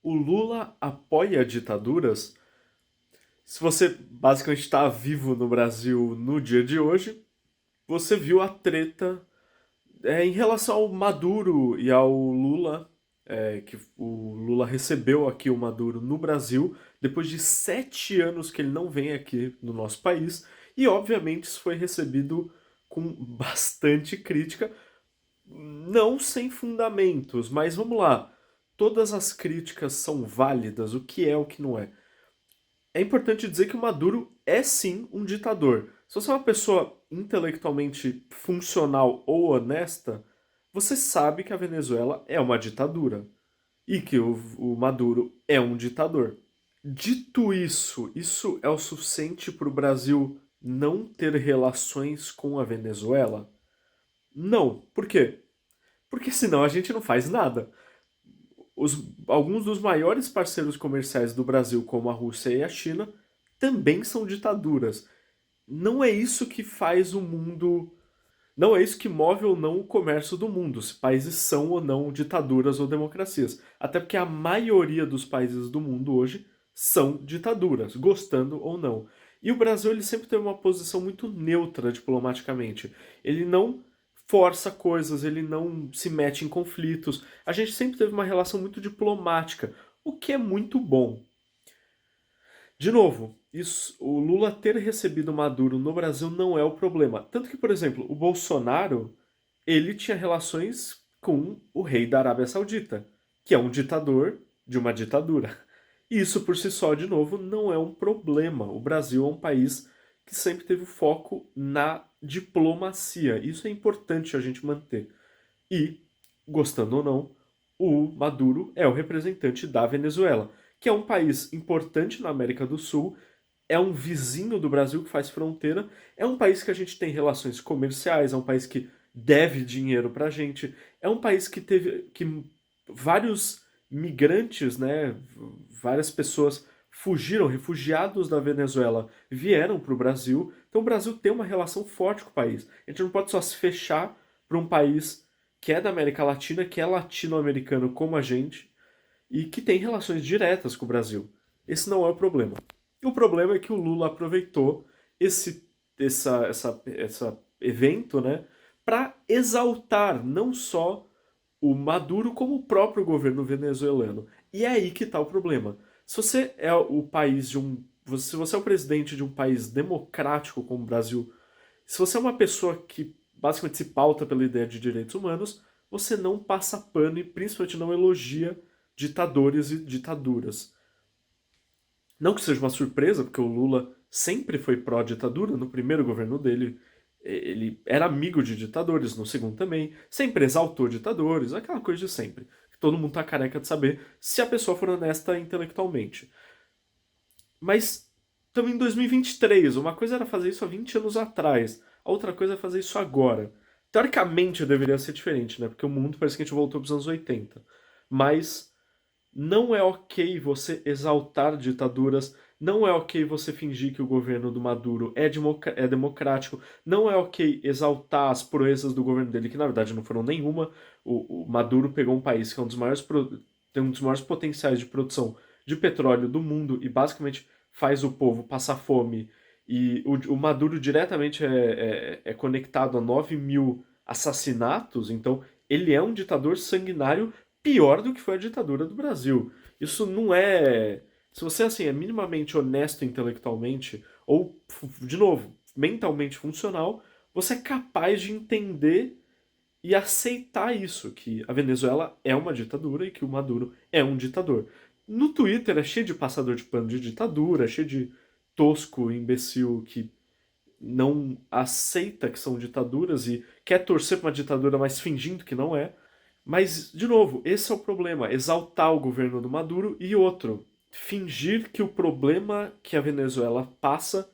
O Lula apoia ditaduras? Se você basicamente está vivo no Brasil no dia de hoje, você viu a treta em relação ao Maduro e ao Lula, que o Lula recebeu aqui o Maduro no Brasil, depois de 7 anos que ele não vem aqui no nosso país, e obviamente isso foi recebido com bastante crítica, não sem fundamentos, mas vamos lá. Todas as críticas são válidas, o que é o que não é. É importante dizer que o Maduro é sim um ditador. Se você é uma pessoa intelectualmente funcional ou honesta, você sabe que a Venezuela é uma ditadura e que o Maduro é um ditador. Dito isso, isso é o suficiente para o Brasil não ter relações com a Venezuela? Não. Por quê? Porque senão a gente não faz nada. Alguns dos maiores parceiros comerciais do Brasil, como a Rússia e a China, também são ditaduras. Não é isso que faz o mundo. Não é isso que move ou não o comércio do mundo, se países são ou não ditaduras ou democracias. Até porque a maioria dos países do mundo hoje são ditaduras, gostando ou não. E o Brasil ele sempre teve uma posição muito neutra diplomaticamente. Ele não força coisas, ele não se mete em conflitos. A gente sempre teve uma relação muito diplomática, o que é muito bom. De novo, isso, o Lula ter recebido Maduro no Brasil não é o problema. Tanto que, por exemplo, o Bolsonaro, ele tinha relações com o rei da Arábia Saudita, que é um ditador de uma ditadura. E isso por si só, de novo, não é um problema. O Brasil é um país que sempre teve foco na diplomacia. Isso é importante a gente manter. E, gostando ou não, o Maduro é o representante da Venezuela, que é um país importante na América do Sul, é um vizinho do Brasil que faz fronteira, é um país que a gente tem relações comerciais, é um país que deve dinheiro pra gente, é um país que teve que vários migrantes, né, várias pessoas fugiram, refugiados da Venezuela, vieram para o Brasil. Então o Brasil tem uma relação forte com o país. A gente não pode só se fechar para um país que é da América Latina, que é latino-americano como a gente e que tem relações diretas com o Brasil. Esse não é o problema. E o problema é que o Lula aproveitou essa evento, né, para exaltar não só o Maduro como o próprio governo venezuelano. E é aí que está o problema. Se você é o país de um, se você é o presidente de um país democrático como o Brasil, se você é uma pessoa que basicamente se pauta pela ideia de direitos humanos, você não passa pano e principalmente não elogia ditadores e ditaduras. Não que seja uma surpresa, porque o Lula sempre foi pró-ditadura, no primeiro governo dele ele era amigo de ditadores, no segundo também, sempre exaltou ditadores, aquela coisa de sempre. Que todo mundo tá careca de saber se a pessoa for honesta intelectualmente. Mas estamos em 2023, uma coisa era fazer isso há 20 anos atrás, a outra coisa é fazer isso agora. Teoricamente deveria ser diferente, né? Porque o mundo parece que a gente voltou para os anos 80. Mas não é ok você exaltar ditaduras, não é ok você fingir que o governo do Maduro é democrático, não é ok exaltar as proezas do governo dele, que na verdade não foram nenhuma. O Maduro pegou um país que é um dos tem um dos maiores potenciais de produção de petróleo do mundo e basicamente faz o povo passar fome. E o Maduro diretamente é conectado a 9 mil assassinatos, então ele é um ditador sanguinário pior do que foi a ditadura do Brasil. Isso não é. Se você assim é minimamente honesto intelectualmente, ou, de novo, mentalmente funcional, você é capaz de entender e aceitar isso, que a Venezuela é uma ditadura e que o Maduro é um ditador. No Twitter é cheio de passador de pano de ditadura, é cheio de tosco, imbecil que não aceita que são ditaduras e quer torcer para uma ditadura, mas fingindo que não é. Mas, de novo, esse é o problema: exaltar o governo do Maduro e outro, fingir que o problema que a Venezuela passa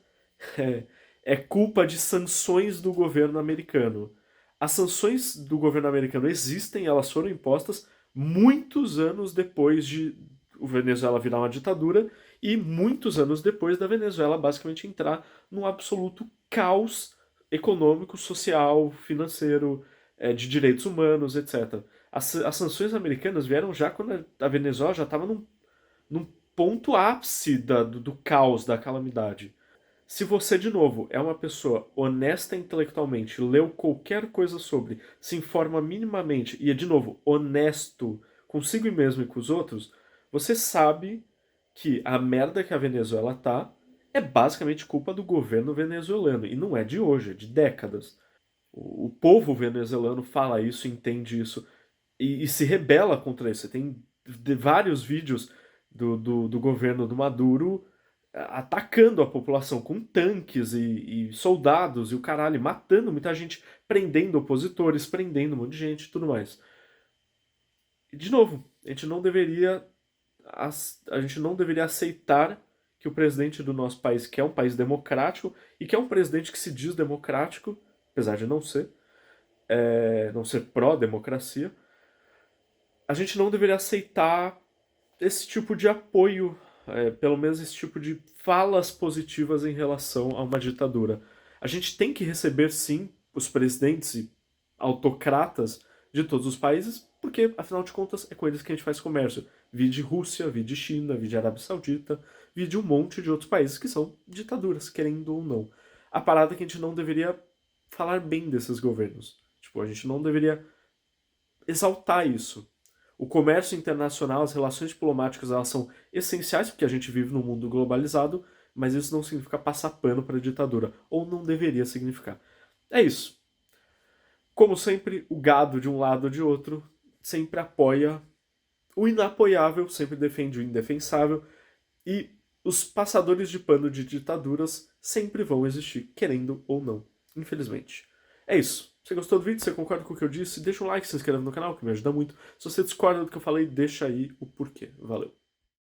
é, é culpa de sanções do governo americano. As sanções do governo americano existem, elas foram impostas muitos anos depois de o Venezuela virar uma ditadura e muitos anos depois da Venezuela basicamente entrar num absoluto caos econômico, social, financeiro, de direitos humanos, etc. As sanções americanas vieram já quando a Venezuela já estava num. num ponto ápice do caos, da calamidade. Se você, de novo, é uma pessoa honesta intelectualmente, leu qualquer coisa sobre, se informa minimamente e é, de novo, honesto consigo mesmo e com os outros, você sabe que a merda que a Venezuela tá é basicamente culpa do governo venezuelano. E não é de hoje, é de décadas. O povo venezuelano fala isso, entende isso e se rebela contra isso. Você tem vários vídeos do governo do Maduro atacando a população com tanques e soldados e o caralho, matando muita gente, prendendo opositores, prendendo um monte de gente e tudo mais. E, de novo, a gente não deveria aceitar que o presidente do nosso país, que é um país democrático e que é um presidente que se diz democrático, apesar de não ser, não ser pró-democracia, a gente não deveria aceitar esse tipo de apoio, pelo menos esse tipo de falas positivas em relação a uma ditadura. A gente tem que receber, sim, os presidentes e autocratas de todos os países, porque, afinal de contas, é com eles que a gente faz comércio. Vide Rússia, vide China, vide Arábia Saudita, vide um monte de outros países que são ditaduras, querendo ou não. A parada é que a gente não deveria falar bem desses governos. Tipo, a gente não deveria exaltar isso. O comércio internacional, as relações diplomáticas, elas são essenciais porque a gente vive num mundo globalizado, mas isso não significa passar pano para a ditadura, ou não deveria significar. É isso. Como sempre, o gado de um lado ou de outro sempre apoia o inapoiável, sempre defende o indefensável, e os passadores de pano de ditaduras sempre vão existir, querendo ou não, infelizmente. É isso. Você gostou do vídeo? Você concorda com o que eu disse? Deixa um like, se inscreve no canal, que me ajuda muito. Se você discorda do que eu falei, deixa aí o porquê. Valeu.